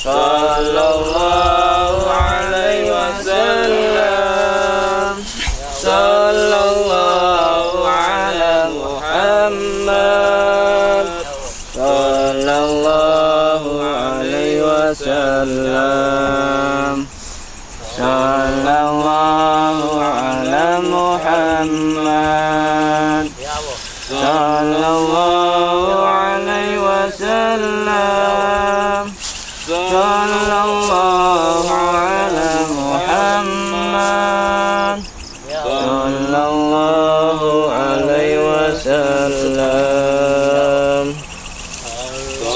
sallallahu alaihi wasallam. Sallallahu ala Muhammad. Sallallahu alaihi wasallam. Sallallahu ala Muhammad. Sallallahu alaihi wasallam. Sallallahu ala Muhammad. Sallallahu alaihi wasallam.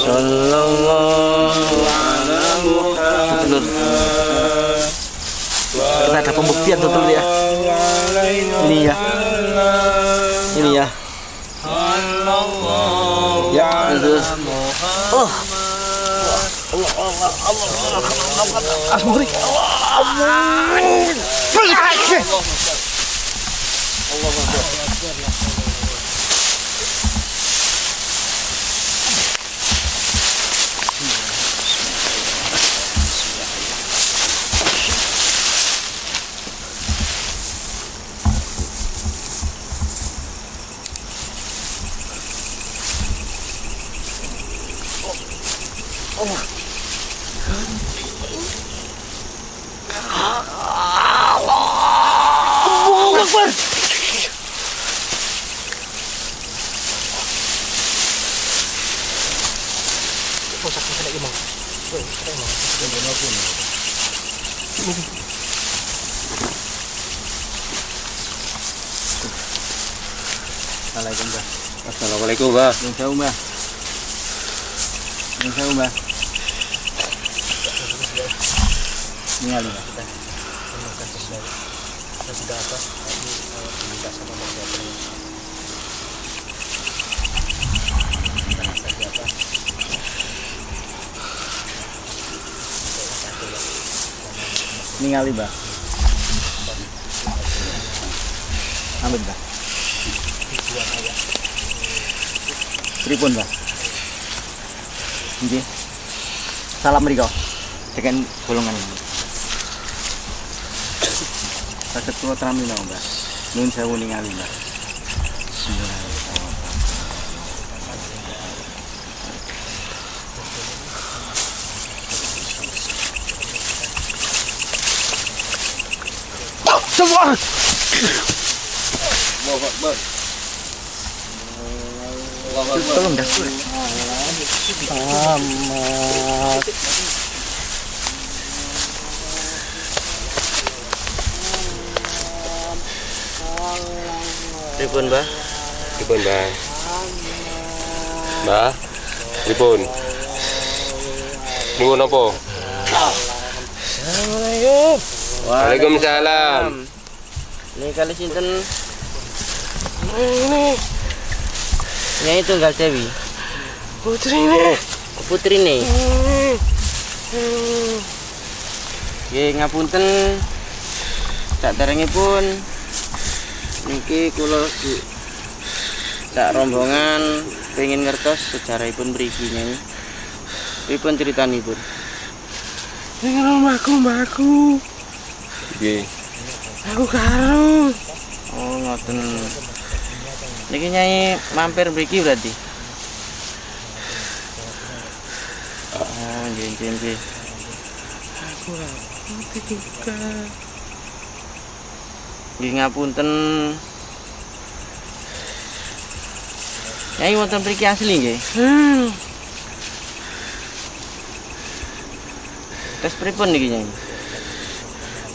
Sallallahu ala Muhammad. Karena ada pembuktian tuh ya. Ini ya. Ini ya. Ya, terus. Oh. Asmuri. Assalamualaikum, Mbah. Jauh, Mbah. Jauh, Mbah. Ini kali ya. Sudah apa? Minta sama ini kali, Mbah. Ambil, Mbah. Pripun, Mbah? Nggih. Salam mriko. Dengan golongan ini. Saged kula tramina, Mbah. Nuwun sewu ningali, Mbah. Semua. Tolong dah. Selamat. Pripun, Mbah? Pripun, Mbah? Mbah? Pripun? Nyuwun apa? Assalamualaikum. Waalaikumsalam. Ini kali sinten? Ini. Nyai Tunggal Dewi. Putrine. Nggih, ngapunten. Saderengipun niki kula sak rombongan pengen ngertos sejarahipun mriki Nyai. Pripun critanipun? Ning omahku, mbakku. Nggih. Aku karo. Oh, ngoten. Niki Nyai mampir mriki berarti. Oh, nggih. Aku juga. Nggih ngapunten. Nyai wonten mriki asli nggih. Tes pripun niki Nyai?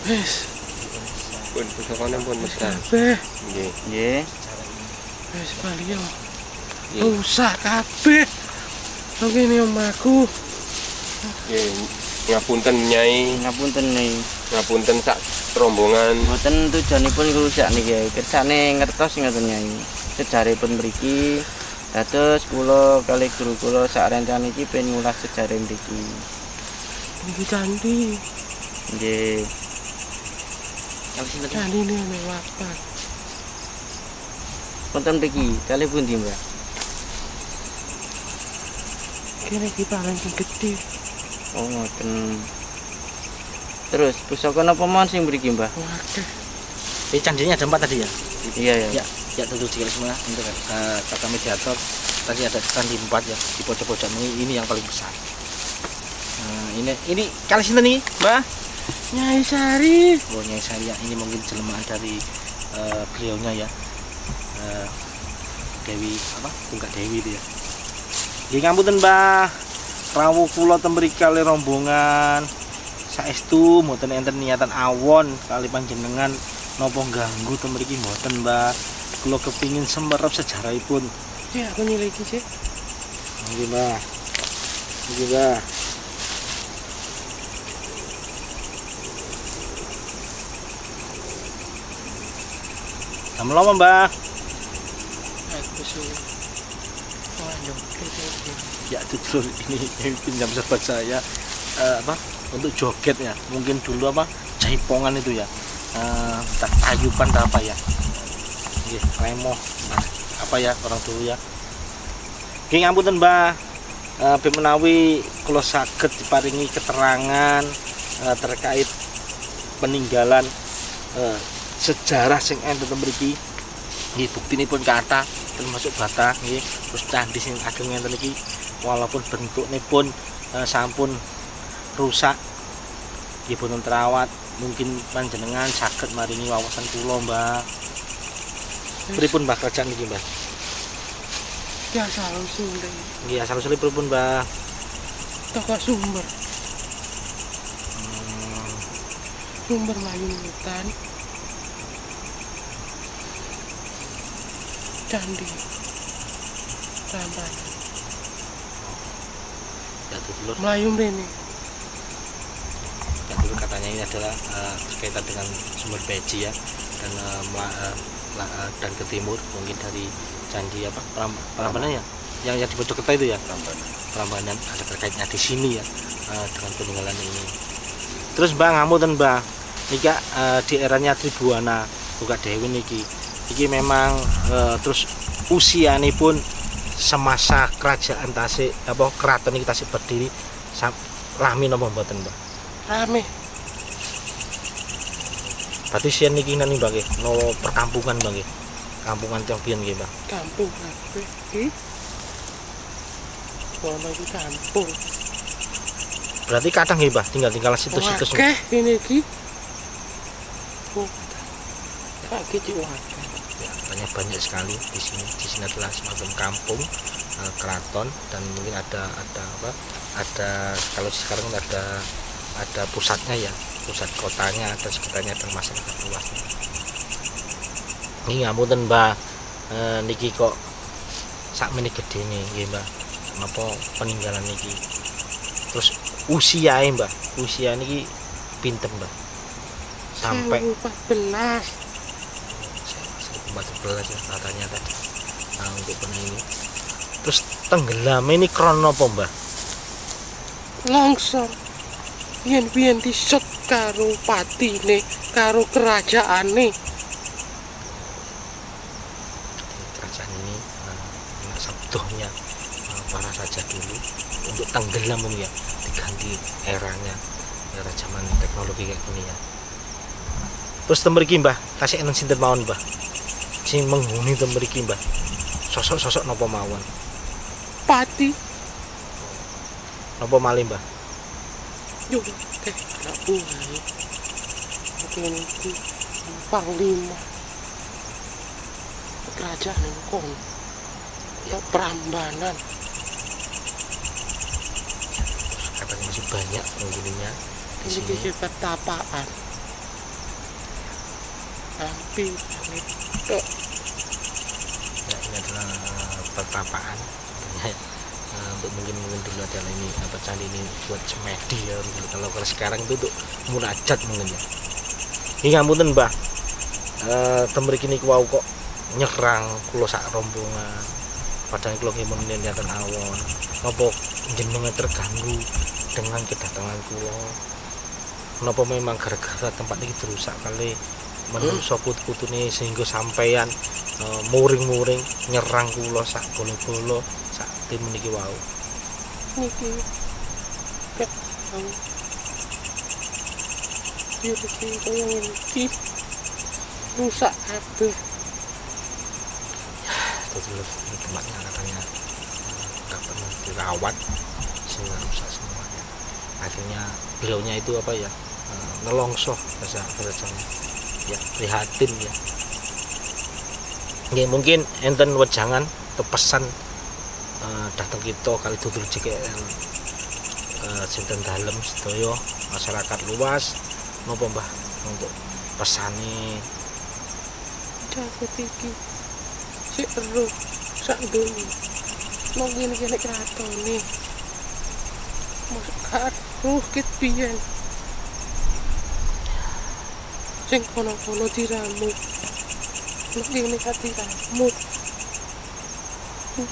Wis, Pun pusakane pun mesra. kabeh. Nggih. Wis bali yo. Rusak kabeh. Nang kene omahku. Nggih. Ngapunten, Nyai. Ngapunten Nyai. Ngapunten sak rombongan. Mboten tujuanipun rusak niki. Kersane ngertos ngoten Nyai. Sejarahipun mriki dados kula kalih guru kula sak rencana iki pengen ngulas sejarah mriki. Iki candi. Nggih. Candi ini ana wapak. Wonten mriki kalih pundi, Mbak? Kene iki paling gedhe. Oh ngoten. Terus pusaka napa mawon sing mriki, Mbah? Waduh. Ini candinya ada 4 tadi ya? Iya ya. Ya, ya tentu sekali semua untuk kata mediator. Tadi ada candi 4 ya di pojok-pojok ini yang paling besar. Nah, ini kali sini nih, Mbah. Nyai Sari. Oh, Nyai Sari ya. Ini mungkin jelmaan dari beliaunya ya. Dewi apa? Tunggal Dewi itu ya. Nggih ngapunten, Mbah. Rawuh kula tembri kali rombongan. Saestu mboten enten niatan awon kali panjenengan napa ganggu ten mriki mboten, Mbah. Kula kepingin semerep sejarahipun. Ya aku nyeliki sih. Nggih, Mbah. Nggih, Mbah. Jam lama, Mbah. Aku sulit. Waduh, Ya jujur ini pinjam sahabat saya apa untuk joget ya. Mungkin dulu apa jaipongan itu ya. Tak tayuban apa ya. Nggih, remo. Nah, apa ya orang dulu ya. Nggih ngapunten, Mbah. Ben menawi kula saged diparingi keterangan terkait peninggalan sejarah sing enten mriki. Nggih buktinipun kathah termasuk bata nggih, terus candi sing ageng ngenten iki walaupun bentukipun sampun rusak nggih boten terawat, mungkin panjenengan saged maringi wawasan kula, Mbah. Pripun Mbah kerajaan iki, Mbah? ya asal usulnya. Nggih asal usulipun pripun, Mbah? Toko sumber. Sumber layung hutan. Candi. Ramban. Ya dulur. Melayu mrene. Ya dulu katanya ini adalah berkaitan dengan sumber Beji ya, dan dan ke timur mungkin dari candi apa Prambanan ya, yang di Mojokerto itu ya, Prambanan ada terkaitnya di sini ya dengan peninggalan ini. Terus Mbah ngapunten, Mbah, niki di eranya Tribuana Tunggal Dewi iki memang terus usianya pun semasa kerajaan Tasik apa keraton iki Tasik berdiri lami napa mboten, Mbah? Rame. Berarti sian niki nani Mbah nggih, no perkampungan Mbah nggih. Kampungan Tiongbian nggih, Mbah. Kampung kabeh iki. Wono iki kampung. Berarti kadang nggih, Mbah, tinggal situs-situs. Oke, ini iki. Oh. Kak iki wae. Ya, banyak sekali di sini. Di sini adalah semacam kampung keraton, dan mungkin ada apa? Ada kalau sekarang ada pusatnya ya, pusat kotanya dan sekitarnya dan masyarakat luasnya. Ini ngapunten, Mbah, niki kok sakmene gedene nggih, Mbah. Napa peninggalan niki? Terus usiae, Mbah. Usia niki pinten, Mbah? Sampai 14. 14 ya katanya tadi. Nah, untuk benih ini. Terus tenggelam ini krono apa, Mbah? Longsor. Yen-yen disot karo patine, karo kerajaane. Kerajaan ini sabdonya para raja dulu untuk tenggelam ya, diganti era zaman teknologi kayak gini ya. Terus temriki, Mbah, kasih enten sinten mawon, Mbah, sing menghuni temriki, Mbah? Sosok napa mawon? Pati. Napa malih, Mbah? Yo, anak buah. Mungkin itu panglima kerajaan kon. Prambanan. Katanya masih banyak penghuninya di Ini sini. ketapaan. Hampir itu. Ya, ini adalah pertapaan. Untuk mungkin dulu adalah ini apa, candi ini buat semedi ya. Kalau sekarang itu untuk munajat mungkin ya. Ini ngapunten, Mbah, temriki niku wau kok nyerang kula sak rombongan, padahal kula nggih men niatan awon. Napa jenengan terganggu dengan kedatangan kula? Napa memang gara-gara tempat ini dirusak kali menungso putune sehingga sampeyan muring-muring nyerang kula sak bolo-bolo sak tim niki wau? Niki tahu. Virus ini kaya ngene rusak kabeh. Itu dulu ini tempatnya katanya nggak pernah dirawat sehingga rusak semuanya. Akhirnya beliaunya itu apa ya, nelongso bahasa Jawanya ya, prihatin ya. Ya mungkin enten wejangan atau pesan datang kita kali tutur JKL sinten dalem sedaya masyarakat luas napa Mbah untuk pesane Jagat iki sik ero sak donya. Mau ngene-ngene kratone. Masuk karo kit piyen. Sing kono-kono diramu. Nek ngene kati ramu.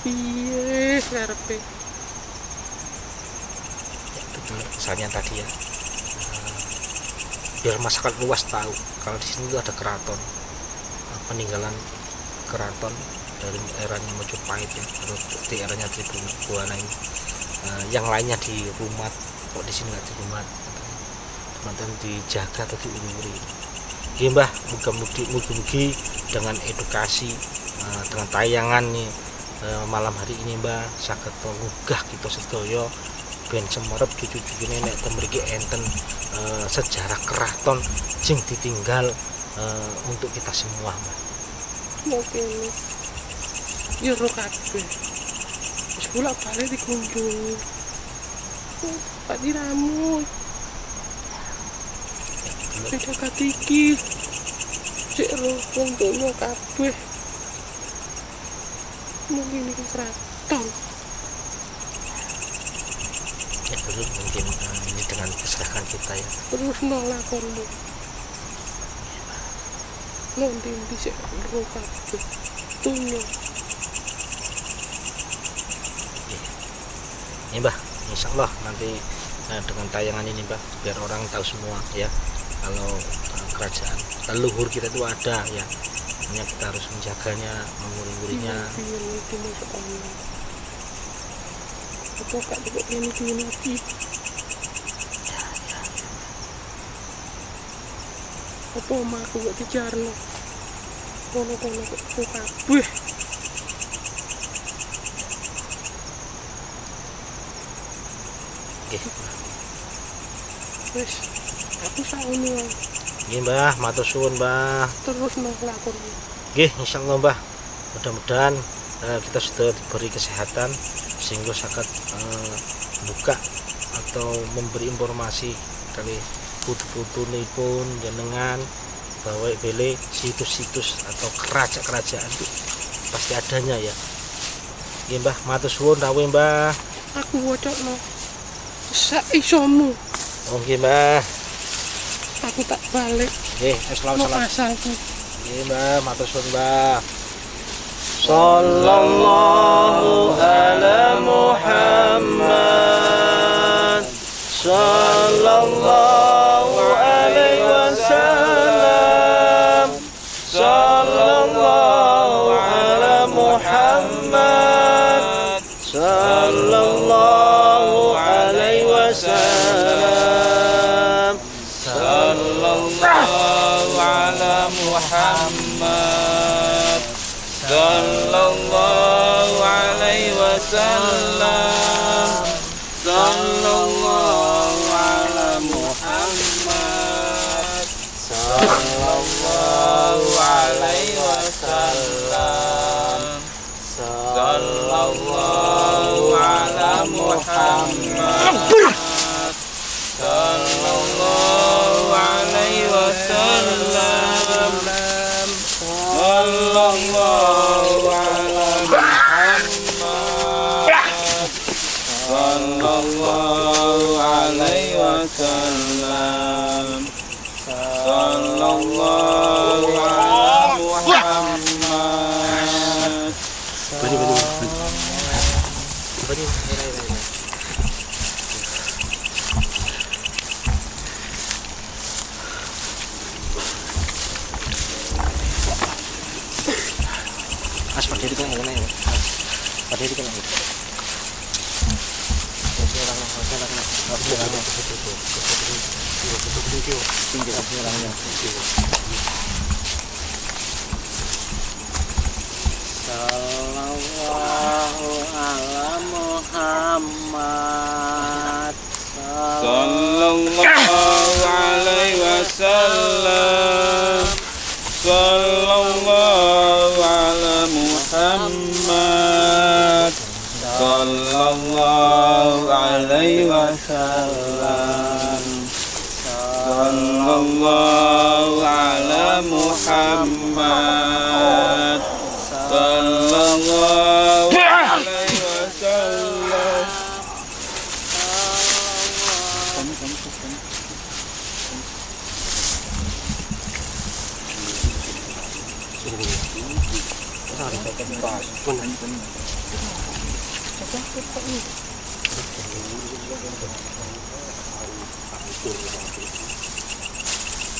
Piye karepe? betul misalnya tadi ya, biar masyarakat luas tahu kalau di sini itu ada keraton, peninggalan keraton dari eranya Majapahit ya, atau di eranya Tribhuwana ini. Yang lainnya di rumah, kok di sini nggak di rumah, teman-teman dijaga atau diururi. Ya Mbah, mugi-mugi dengan edukasi, dengan tayangan nih malam hari ini Mbah, saged nggugah kita sedaya ben semerep cucu-cucu nenek mriki enten sejarah keraton sing ditinggal untuk kita semua Mbah. Mungkin ya ro kabeh. Wis bolak-balik dikunjungi. Pak diramu. Jagat iki sik ro wong donya kabeh. Mungkin iki keraton. Ya dulu mungkin ini dengan keserahan kita ya. Terus nolakonmu. Nanti bisa ro kabeh. Donya. Ini Mbah, insya Allah nanti dengan tayangan ini Mbah, biar orang tahu semua ya, kalau kerajaan leluhur kita itu ada ya, hanya kita harus menjaganya, menguri-ngurinya. Itu masuk Allah. Apa kak juga ini lagi? Apa omah aku gak dijarno? Kono-kono kok kabeh. Oke. Wes, aku sauni wae. Nggih Mbah, matur suwun Mbah. Terus nglakonmu. Nggih, insyaallah Mbah. Mudah-mudahan kita sudah diberi kesehatan sehingga saged buka atau memberi informasi dari putu-putunipun jenengan bahwa bele situs-situs atau kerajaan itu pasti adanya ya. Nggih Mbah, matur suwun rawuh Mbah. Aku wocokno sak isomu. Oh nggih Mbah. Aku tak balik. Nggih, Mau salam. asalku. Nggih Mbah, matur suwun Mbah. Sallallahu ala Muhammad. Sallallahu alaihi wasallam. Sallallahu ala Muhammad. Sallallahu alaihi wasallam. Sallallahu ala Muhammad. Sallallahu alaihi wasallam. Sallallahu ala Muhammad. Sallallahu alaihi wasallam. Sallallahu ala Muhammad. Sallallahu alaihi wasallam. Sallallahu ala Muhammad. Sallallahu alaihi wasallam. Sallallahu ala Muhammad. Mas pada diri kan ya. Pada diri kan. Orang Sallallahu ala Muhammad. Sallallahu alaihi wasallam. Sallallahu ala Muhammad. Sallallahu alaihi wasallam. Sallallahu ala Muhammad. Sallallahu alaihi wasallam.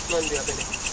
Nanti apa nih?